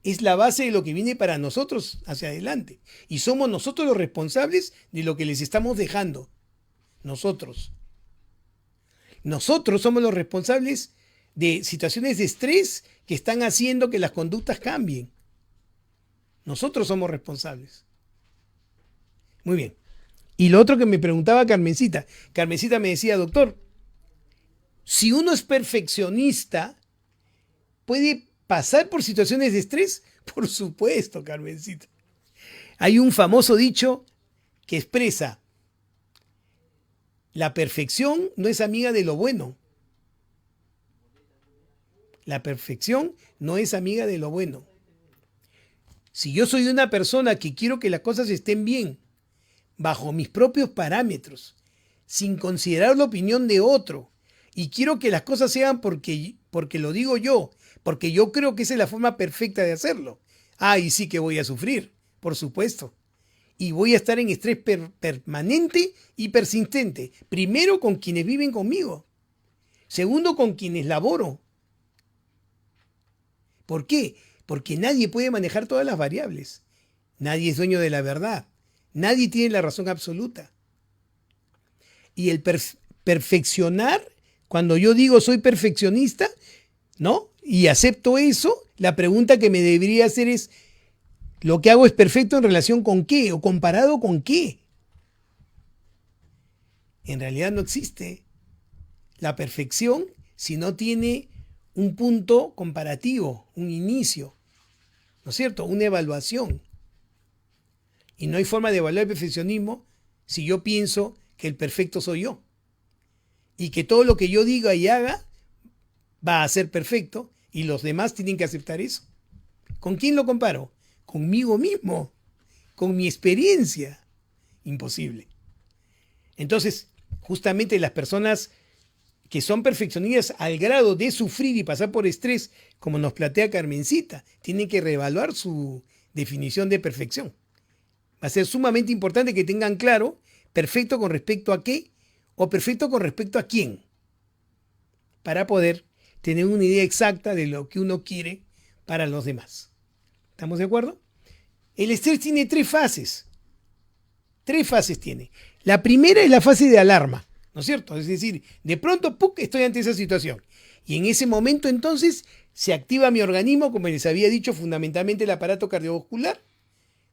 es la base de lo que viene para nosotros hacia adelante. Y somos nosotros los responsables de lo que les estamos dejando. Nosotros. Nosotros somos los responsables de situaciones de estrés que están haciendo que las conductas cambien. Nosotros somos responsables. Muy bien. Y lo otro que me preguntaba Carmencita. Carmencita me decía, doctor, si uno es perfeccionista, ¿puede pasar por situaciones de estrés? Por supuesto, Carmencita. Hay un famoso dicho que expresa, la perfección no es amiga de lo bueno. La perfección no es amiga de lo bueno. Si yo soy una persona que quiero que las cosas estén bien, bajo mis propios parámetros, sin considerar la opinión de otro, y quiero que las cosas se hagan porque lo digo yo, porque yo creo que esa es la forma perfecta de hacerlo. Y sí que voy a sufrir, por supuesto. Y voy a estar en estrés permanente y persistente. Primero, con quienes viven conmigo. Segundo, con quienes laboro. ¿Por qué? Porque nadie puede manejar todas las variables. Nadie es dueño de la verdad. Nadie tiene la razón absoluta. Y el perfeccionar, cuando yo digo soy perfeccionista, ¿no? Y acepto eso, la pregunta que me debería hacer es, ¿lo que hago es perfecto en relación con qué? ¿O comparado con qué? En realidad no existe la perfección si no tiene un punto comparativo, un inicio, ¿no es cierto? Una evaluación. Y no hay forma de evaluar el perfeccionismo si yo pienso que el perfecto soy yo. Y que todo lo que yo diga y haga va a ser perfecto Y los demás tienen que aceptar eso. ¿Con quién lo comparo? Conmigo mismo, con mi experiencia. Imposible. Entonces, justamente las personas que son perfeccionistas al grado de sufrir y pasar por estrés, como nos plantea Carmencita, tienen que reevaluar su definición de perfección. Va a ser sumamente importante que tengan claro perfecto con respecto a qué o perfecto con respecto a quién, para poder tener una idea exacta de lo que uno quiere para los demás. ¿Estamos de acuerdo? El estrés tiene 3 fases. 3 fases tiene. La primera es la fase de alarma, ¿no es cierto? Es decir, de pronto, ¡puc!, estoy ante esa situación. Y en ese momento entonces se activa mi organismo, como les había dicho, fundamentalmente el aparato cardiovascular,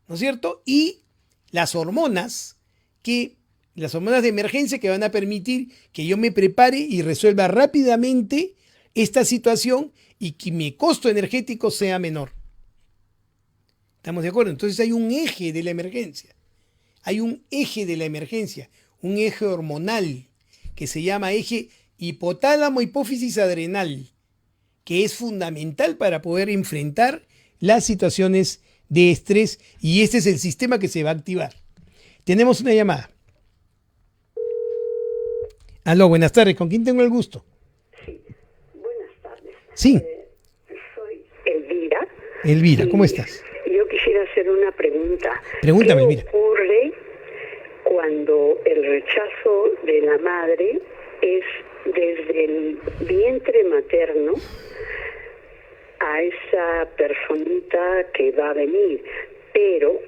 ¿no es cierto? Y las hormonas de emergencia que van a permitir que yo me prepare y resuelva rápidamente esta situación y que mi costo energético sea menor. ¿Estamos de acuerdo? Entonces hay un eje de la emergencia. Hay un eje de la emergencia, un eje hormonal que se llama eje hipotálamo-hipófisis adrenal, que es fundamental para poder enfrentar las situaciones de estrés, y este es el sistema que se va a activar. Tenemos una llamada. Aló, buenas tardes. ¿Con quién tengo el gusto? Sí, buenas tardes. Sí. Soy Elvira. Elvira, ¿cómo estás? Yo quisiera hacer una pregunta. Pregúntame, ¿Qué Elvira. ocurre cuando el rechazo de la madre es desde el vientre materno a esa personita que va a venir? Pero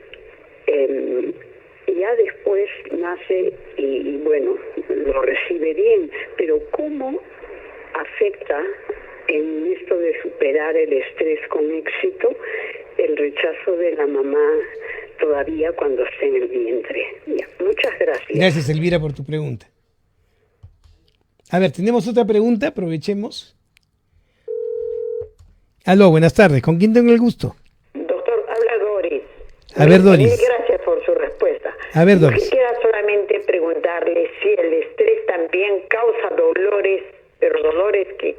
ya después nace y bueno, lo recibe bien, pero ¿cómo afecta en esto de superar el estrés con éxito el rechazo de la mamá todavía cuando esté en el vientre? Ya, muchas gracias. Gracias, Elvira, por tu pregunta. A ver, tenemos otra pregunta, aprovechemos. Aló, buenas tardes. ¿Con quién tengo el gusto? Doctor, habla Doris. A ver, Doris. Mil gracias por su respuesta. A ver, Doris. Quisiera solamente preguntarle si el estrés también causa dolores, pero dolores que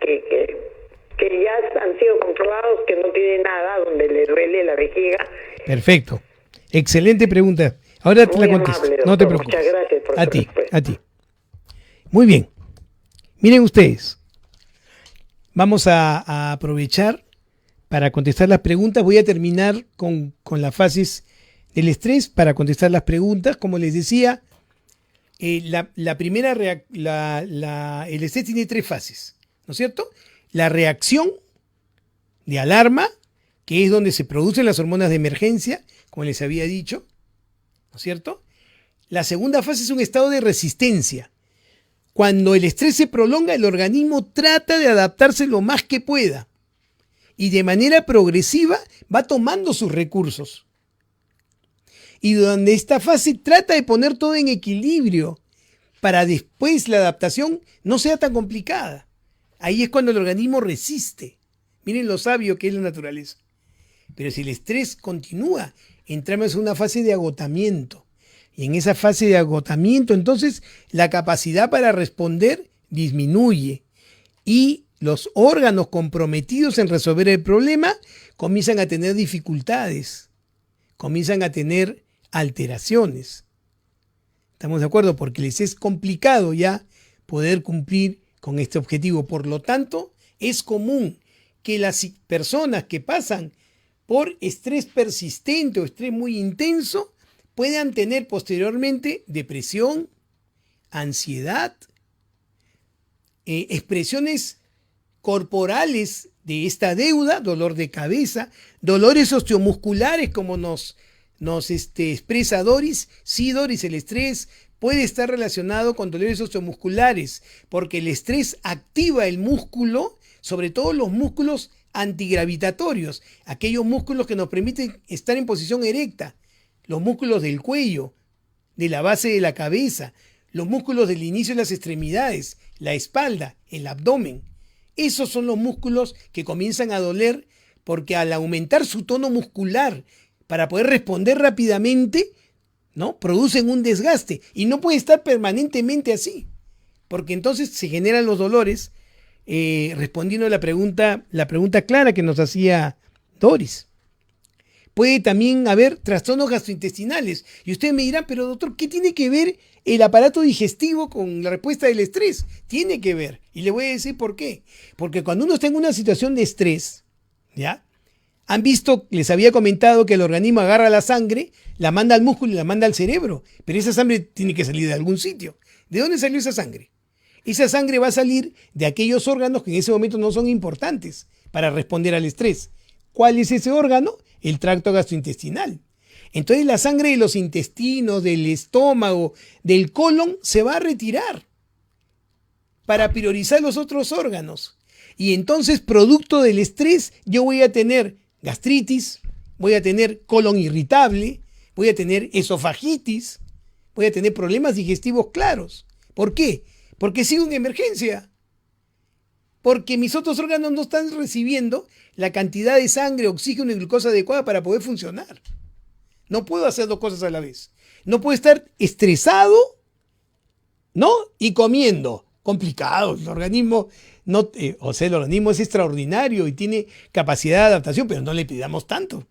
ya han sido comprobados, que no tiene nada, donde le duele la vejiga. Perfecto. Excelente pregunta. Ahora te Muy la contesto. amable, No te doctor. preocupes. Muchas gracias por A su ti, respuesta. a ti. Muy bien. Miren ustedes. Vamos a aprovechar para contestar las preguntas. Voy a terminar con las fases del estrés para contestar las preguntas. Como les decía, la primera, el estrés tiene 3 fases, ¿no es cierto? La reacción de alarma, que es donde se producen las hormonas de emergencia, como les había dicho, ¿no es cierto? La segunda fase es un estado de resistencia. Cuando el estrés se prolonga, el organismo trata de adaptarse lo más que pueda y de manera progresiva va tomando sus recursos. Y durante esta fase trata de poner todo en equilibrio para después la adaptación no sea tan complicada. Ahí es cuando el organismo resiste. Miren lo sabio que es la naturaleza. Pero si el estrés continúa, entramos en una fase de agotamiento. Y en esa fase de agotamiento, entonces, la capacidad para responder disminuye. Y los órganos comprometidos en resolver el problema comienzan a tener dificultades. Comienzan a tener alteraciones. ¿Estamos de acuerdo? Porque les es complicado ya poder cumplir con este objetivo. Por lo tanto, es común que las personas que pasan por estrés persistente o estrés muy intenso puedan tener posteriormente depresión, ansiedad, expresiones corporales de esta deuda, dolor de cabeza, dolores osteomusculares como nos expresa Doris. Sí, Doris, el estrés puede estar relacionado con dolores osteomusculares porque el estrés activa el músculo, sobre todo los músculos antigravitatorios, aquellos músculos que nos permiten estar en posición erecta, los músculos del cuello, de la base de la cabeza, los músculos del inicio de las extremidades, la espalda, el abdomen. Esos son los músculos que comienzan a doler porque al aumentar su tono muscular para poder responder rápidamente, ¿no?, producen un desgaste y no puede estar permanentemente así, porque entonces se generan los dolores respondiendo a la pregunta clara que nos hacía Doris. Puede también haber trastornos gastrointestinales. Y ustedes me dirán, pero doctor, ¿qué tiene que ver el aparato digestivo con la respuesta del estrés? Tiene que ver. Y le voy a decir por qué. Porque cuando uno está en una situación de estrés, ¿ya? Han visto, les había comentado que el organismo agarra la sangre, la manda al músculo y la manda al cerebro. Pero esa sangre tiene que salir de algún sitio. ¿De dónde salió esa sangre? Esa sangre va a salir de aquellos órganos que en ese momento no son importantes para responder al estrés. ¿Cuál es ese órgano? El tracto gastrointestinal. Entonces la sangre de los intestinos, del estómago, del colon se va a retirar para priorizar los otros órganos. Y entonces, producto del estrés, yo voy a tener gastritis, voy a tener colon irritable, voy a tener esofagitis, voy a tener problemas digestivos claros. ¿Por qué? Porque sigo en emergencia. Porque mis otros órganos no están recibiendo la cantidad de sangre, oxígeno y glucosa adecuada para poder funcionar. No puedo hacer dos cosas a la vez. No puedo estar estresado, ¿no? Y comiendo. Complicado. El organismo, el organismo es extraordinario y tiene capacidad de adaptación, pero no le pidamos tanto.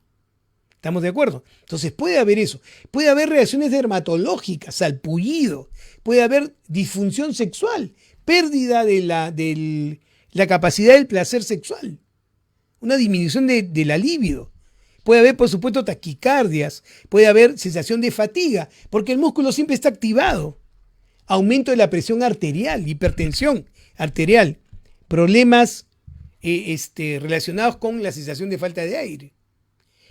¿Estamos de acuerdo? Entonces puede haber eso. Puede haber reacciones dermatológicas, salpullido. Puede haber disfunción sexual, pérdida de la capacidad del placer sexual. Una disminución de la libido. Puede haber, por supuesto, taquicardias. Puede haber sensación de fatiga, porque el músculo siempre está activado. Aumento de la presión arterial, hipertensión arterial. Problemas relacionados con la sensación de falta de aire.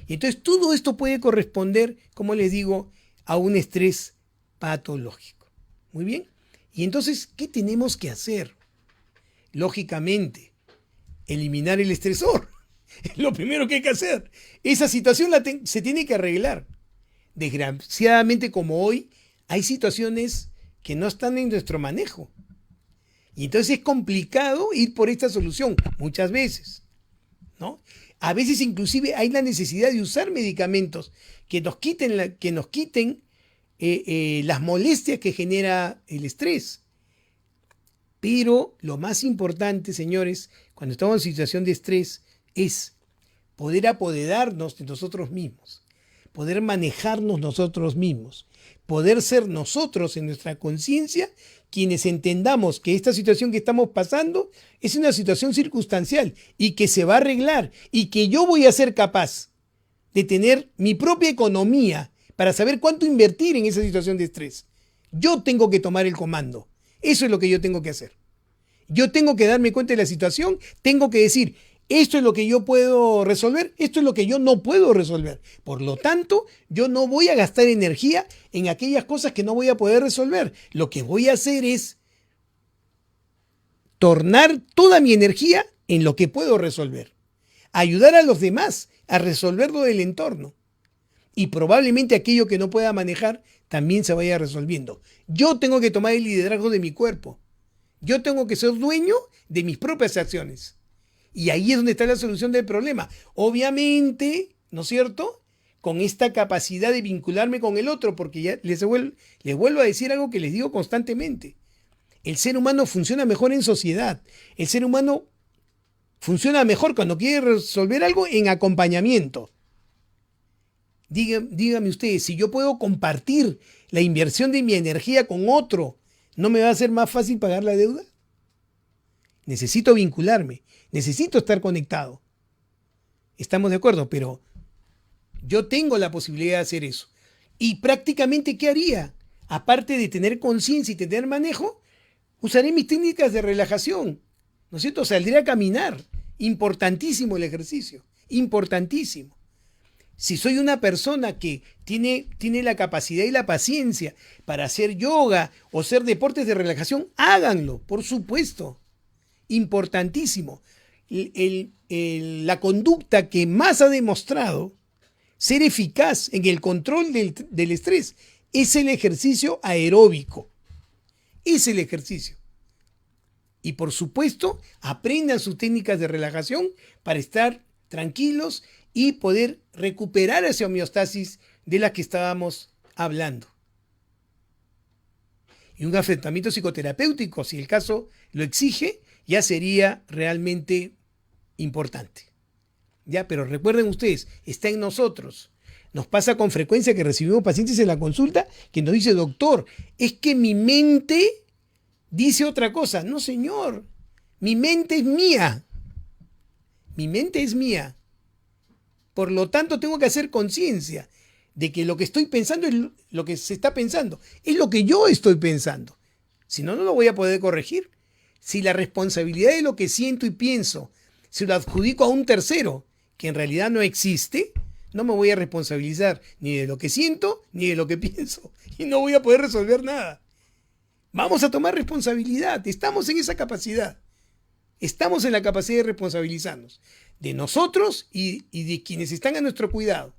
Y entonces todo esto puede corresponder, como les digo, a un estrés patológico. Muy bien. Y entonces, ¿qué tenemos que hacer? Lógicamente, eliminar el estresor. Es lo primero que hay que hacer. Esa situación se tiene que arreglar. Desgraciadamente, como hoy, hay situaciones que no están en nuestro manejo. Y entonces es complicado ir por esta solución, muchas veces, ¿no? A veces inclusive hay la necesidad de usar medicamentos que nos quiten las molestias que genera el estrés. Pero lo más importante, señores, cuando estamos en situación de estrés, es poder apoderarnos de nosotros mismos, poder manejarnos nosotros mismos, poder ser nosotros en nuestra conciencia quienes entendamos que esta situación que estamos pasando es una situación circunstancial y que se va a arreglar y que yo voy a ser capaz de tener mi propia economía para saber cuánto invertir en esa situación de estrés. Yo tengo que tomar el comando. Eso es lo que yo tengo que hacer. Yo tengo que darme cuenta de la situación, tengo que decir, esto es lo que yo puedo resolver, esto es lo que yo no puedo resolver. Por lo tanto, yo no voy a gastar energía en aquellas cosas que no voy a poder resolver. Lo que voy a hacer es tornar toda mi energía en lo que puedo resolver. Ayudar a los demás a resolver lo del entorno. Y probablemente aquello que no pueda manejar también se vaya resolviendo. Yo tengo que tomar el liderazgo de mi cuerpo. Yo tengo que ser dueño de mis propias acciones. Y ahí es donde está la solución del problema. Obviamente, ¿no es cierto?, con esta capacidad de vincularme con el otro, porque ya les vuelvo a decir algo que les digo constantemente. El ser humano funciona mejor en sociedad. El ser humano funciona mejor cuando quiere resolver algo en acompañamiento. Dígame ustedes, si yo puedo compartir la inversión de mi energía con otro, ¿no me va a ser más fácil pagar la deuda? Necesito vincularme, necesito estar conectado. Estamos de acuerdo, pero yo tengo la posibilidad de hacer eso. Y prácticamente, ¿qué haría? Aparte de tener conciencia y tener manejo, usaré mis técnicas de relajación, ¿no es cierto? Saldré a caminar. Importantísimo el ejercicio, importantísimo. Si soy una persona que tiene la capacidad y la paciencia para hacer yoga o hacer deportes de relajación, háganlo, por supuesto. Importantísimo. La conducta que más ha demostrado ser eficaz en el control del estrés es el ejercicio aeróbico. Es el ejercicio. Y por supuesto, aprendan sus técnicas de relajación para estar tranquilos y poder recuperar esa homeostasis de la que estábamos hablando. Y un afrontamiento psicoterapéutico, si el caso lo exige, ya sería realmente importante. Ya, pero recuerden ustedes, está en nosotros. Nos pasa con frecuencia que recibimos pacientes en la consulta que nos dice, doctor, es que mi mente dice otra cosa. No, señor, mi mente es mía. Mi mente es mía. Por lo tanto, tengo que hacer conciencia de que lo que estoy pensando es lo que se está pensando. Es lo que yo estoy pensando. Si no, no lo voy a poder corregir. Si la responsabilidad de lo que siento y pienso se lo adjudico a un tercero, que en realidad no existe, no me voy a responsabilizar ni de lo que siento ni de lo que pienso. Y no voy a poder resolver nada. Vamos a tomar responsabilidad. Estamos en esa capacidad. Estamos en la capacidad de responsabilizarnos de nosotros y de quienes están a nuestro cuidado.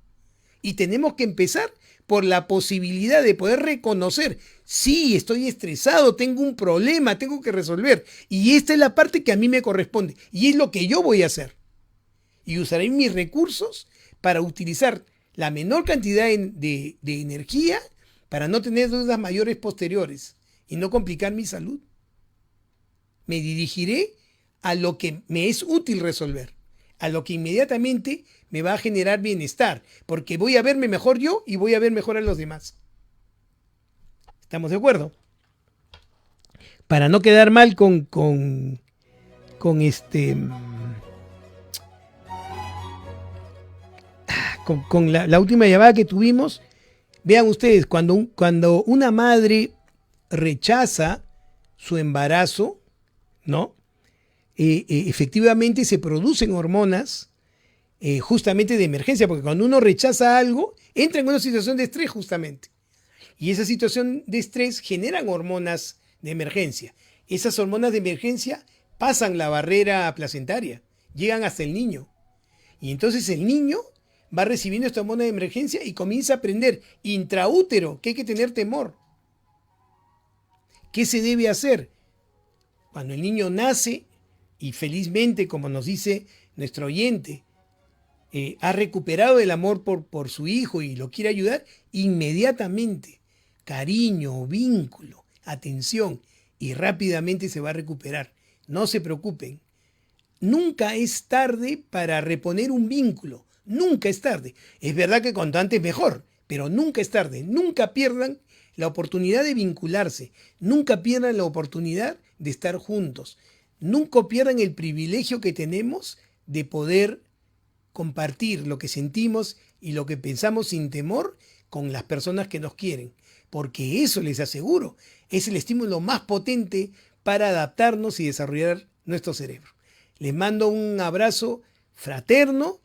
Y tenemos que empezar por la posibilidad de poder reconocer, sí, estoy estresado, tengo un problema, tengo que resolver. Y esta es la parte que a mí me corresponde. Y es lo que yo voy a hacer. Y usaré mis recursos para utilizar la menor cantidad de energía para no tener dudas mayores posteriores y no complicar mi salud. Me dirigiré a lo que me es útil resolver, a lo que inmediatamente me va a generar bienestar, porque voy a verme mejor yo y voy a ver mejor a los demás. ¿Estamos de acuerdo? Para no quedar mal con la última llamada que tuvimos, vean ustedes, cuando una madre rechaza su embarazo, ¿no? Efectivamente se producen hormonas justamente de emergencia, porque cuando uno rechaza algo, entra en una situación de estrés justamente. Y esa situación de estrés generan hormonas de emergencia. Esas hormonas de emergencia pasan la barrera placentaria, llegan hasta el niño. Y entonces el niño va recibiendo esta hormona de emergencia y comienza a aprender intraútero que hay que tener temor. ¿Qué se debe hacer? Cuando el niño nace, y felizmente, como nos dice nuestro oyente, ha recuperado el amor por su hijo y lo quiere ayudar, inmediatamente, cariño, vínculo, atención, y rápidamente se va a recuperar. No se preocupen. Nunca es tarde para reponer un vínculo. Nunca es tarde. Es verdad que cuanto antes mejor, pero nunca es tarde. Nunca pierdan la oportunidad de vincularse. Nunca pierdan la oportunidad de estar juntos. Nunca pierdan el privilegio que tenemos de poder compartir lo que sentimos y lo que pensamos sin temor con las personas que nos quieren. Porque eso, les aseguro, es el estímulo más potente para adaptarnos y desarrollar nuestro cerebro. Les mando un abrazo fraterno